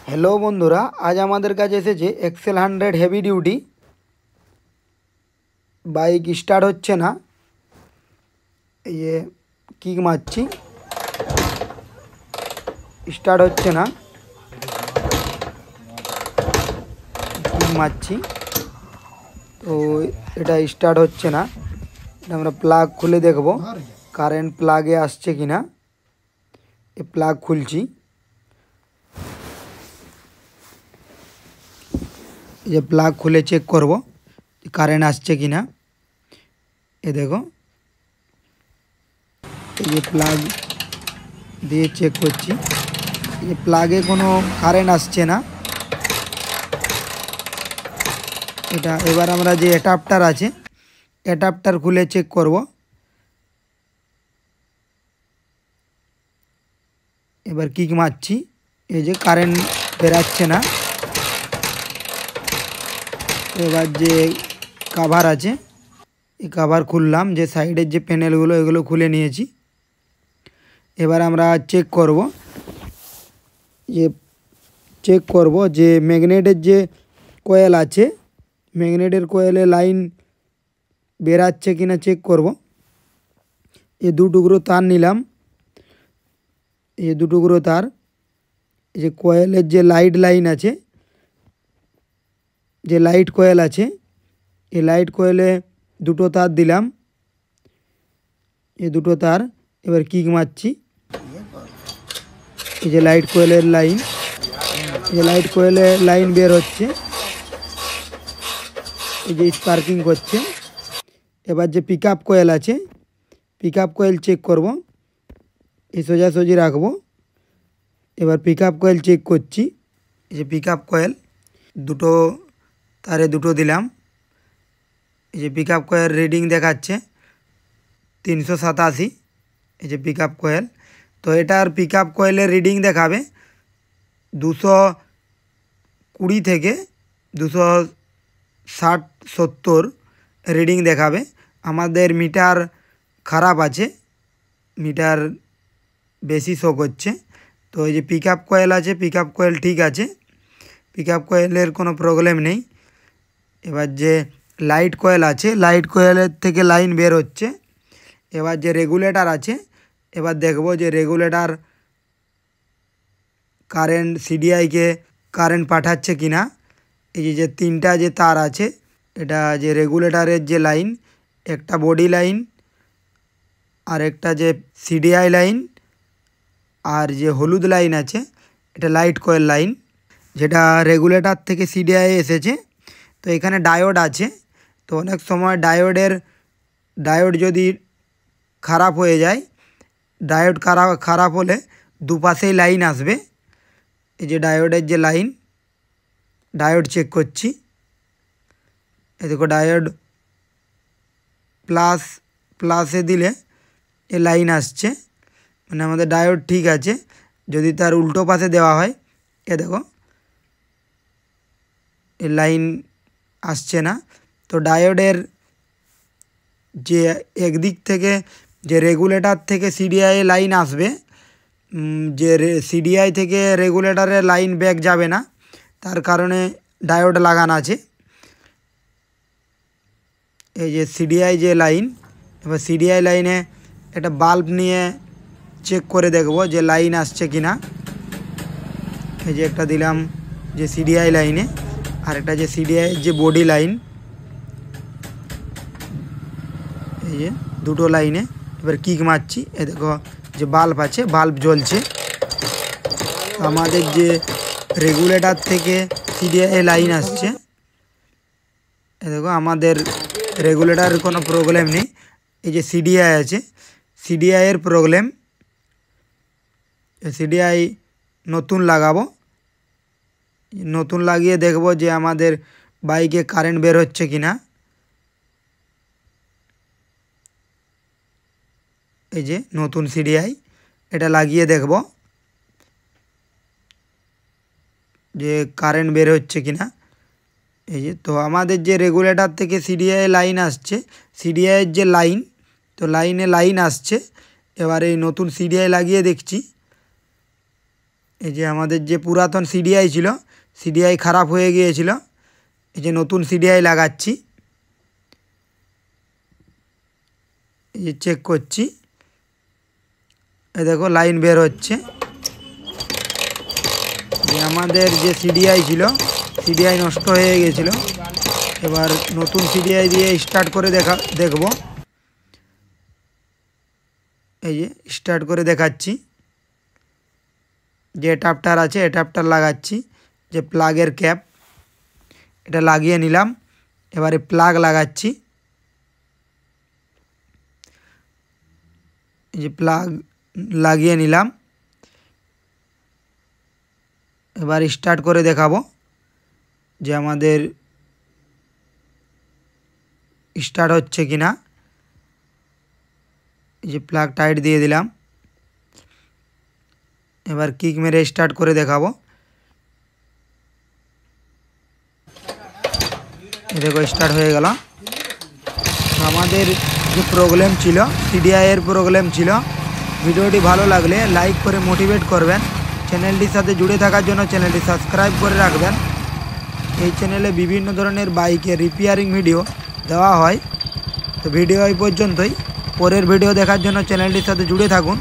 Hello বন্ধুরা, আজ আমাদের কাছে এসেছে XL 100 heavy duty. Bike start হচ্ছে না, এই যে কিক মারছি, স্টার্ট হচ্ছে না, কিক মারছি তো এটা স্টার্ট হচ্ছে না। এটা আমরা প্লাগ খুলে দেখব কারেন্ট প্লাগে আসছে কিনা। এই প্লাগ খুলছি, এই যে প্লাগ খুলে চেক করব কারেন্ট আসছে কিনা। এ দেখো, এই যে প্লাগ দিয়ে চেক করছি, এই যে প্লাগে কোনো কারেন্ট আসছে না। এটা এবার আমরা যে অ্যাডাপ্টার আছে, অ্যাডাপ্টার খুলে চেক করব। এবার কিক মারছি, এই যে কারেন্ট বেরাচ্ছে না। এবার যে কাভার আছে, এই কাভার খুললাম, যে সাইডের যে প্যানেলগুলো এগুলো খুলে নিয়েছি। এবার আমরা চেক করব যে ম্যাগনেটের যে কয়েল আছে, ম্যাগনেটের কয়েলে লাইন বেরাচ্ছে কিনা চেক করব। এই দু টুকরো তার নিলাম, এই দু টুকরো তার, এই যে কয়েলের যে লাইট লাইন আছে, যে লাইট কয়েল আছে, এই লাইট কয়েলে দুটো তার দিলাম, এই দুটো তার। এবার কিক মারছি, এই যে লাইট কয়েলের লাইন, এই যে লাইট কয়েলের লাইন বের হচ্ছে, এই যে স্পার্কিং করছে। এবার যে পিক আপ কয়েল আছে, পিক আপ কয়েল চেক করব, এই সোজাসুজি রাখবো। এবার পিক আপ কয়েল চেক করছি, এই যে পিক আপ কয়েল দুটো তারে দুটো দিলাম, এই যে পিক আপ কয়েল রিডিং দেখাচ্ছে 387। এই যে পিক আপ কয়েল, তো এটার পিক আপ কয়েলের রিডিং দেখাবে 220 থেকে 260-70 রিডিং দেখাবে। আমাদের মিটার খারাপ আছে, মিটার বেশি শো করছে। তো এই যে পিক আপ কয়েল আছে, পিক আপ কয়েল ঠিক আছে, পিক আপ কয়েলের কোনো প্রবলেম নেই। এবার যে লাইট কয়েল আছে, লাইট কয়েলের থেকে লাইন বের হচ্ছে। এবার যে রেগুলেটর আছে, এবার দেখব যে রেগুলেটর কারেন্ট সিডিআইকে কারেন্ট পাঠাচ্ছে কিনা। এই যে তিনটা যে তার আছে, এটা যে রেগুলেটরের যে লাইন, একটা বডি লাইন, আর একটা যে সিডিআই লাইন, আর যে হলুদ লাইন আছে এটা লাইট কয়েল লাইন, যেটা রেগুলেটর থেকে সিডিআই এসেছে। তো এখানে ডায়োড আছে, তো অনেক সময় ডায়োড যদি খারাপ হয়ে যায়, ডায়োড খারাপ হলে দুপাশেই লাইন আসবে। এই যে ডায়োডের যে লাইন, ডায়োড চেক করছি, এই দেখো ডায়োড প্লাসে দিলে এ লাইন আসছে, মানে আমাদের ডায়োড ঠিক আছে। যদি তার উল্টো পাশে দেওয়া হয়, এ দেখো এ লাইন আসছে না। তো ডায়োডের যে একদিক থেকে যে রেগুলেটর থেকে সিডিআই লাইন আসবে, যে সিডিআই থেকে রেগুলেটরে লাইন ব্যাক যাবে না, তার কারণে ডায়োড লাগানো আছে। এই যে সিডিআই যে লাইন, এবার সিডিআই লাইনে একটা বাল্ব নিয়ে চেক করে দেখব যে লাইন আসছে কিনা। এই যে একটা দিলাম যে সিডিআই লাইনে, আর একটা যে সিডিআই যে বডি লাইন, এই যে দুটো লাইনে। এবার কিক মারছি, এ দেখো যে বাল্ব আছে, বাল্ব জ্বলছে। আমাদের যে রেগুলেটর থেকে সিডিআই লাইন আসছে, এ দেখো আমাদের রেগুলেটরের কোনো প্রবলেম নেই। এই যে সিডিআই আছে, সিডিআইয়ের প্রবলেম। সিডিআই নতুন লাগাবো, নতুন লাগিয়ে দেখব যে আমাদের বাইকে কারেন্ট বের হচ্ছে কিনা। এই যে নতুন সিডিআই, এটা লাগিয়ে দেখব যে কারেন্ট বের হচ্ছে কিনা। এই যে, তো আমাদের যে রেগুলেটর থেকে সিডিআই লাইন আসছে, সিডিআইয়ের যে লাইন, তো লাইনে লাইন আসছে। এবার এই নতুন সিডিআই লাগিয়ে দেখছি, এই যে আমাদের যে পুরাতন সিডিআই ছিল, সিডিআই খারাপ হয়ে গিয়েছিল, এই যে নতুন সিডিআই লাগাচ্ছি। এই যে চেক করছি, এই দেখো লাইন বের হচ্ছে। যে আমাদের যে সিডিআই ছিল, সিডিআই নষ্ট হয়ে গিয়েছিল, এবার নতুন সিডিআই দিয়ে স্টার্ট করে দেখব। এই যে স্টার্ট করে দেখাচ্ছি। যে অ্যাডাপ্টার আছে অ্যাডাপ্টার লাগাচ্ছি, যে প্লাগের ক্যাপ এটা লাগিয়ে নিলাম। এবারে প্লাগ লাগাচ্ছি। এই যে প্লাগ লাগিয়ে নিলাম। এবার স্টার্ট করে দেখাবো যে আমাদের স্টার্ট হচ্ছে কি না। এই যে প্লাগ টাইট দিয়ে দিলাম। এবার কিক মেরে স্টার্ট করে দেখাবো। দেখো স্টার্ট হয়ে গেল। আমাদের যে প্রবলেম ছিল, সিডিআই এর প্রবলেম ছিল। ভিডিওটি ভালো লাগলে লাইক করে মোটিভেট করবেন। চ্যানেলটির সাথে জুড়ে থাকার জন্য চ্যানেলটি সাবস্ক্রাইব করে রাখবেন। এই চ্যানেলে বিভিন্ন ধরনের বাইকের রিপেয়ারিং ভিডিও দেওয়া হয়। তো ভিডিও এই পর্যন্তই। পরের ভিডিও দেখার জন্য চ্যানেলটির সাথে জুড়ে থাকুন।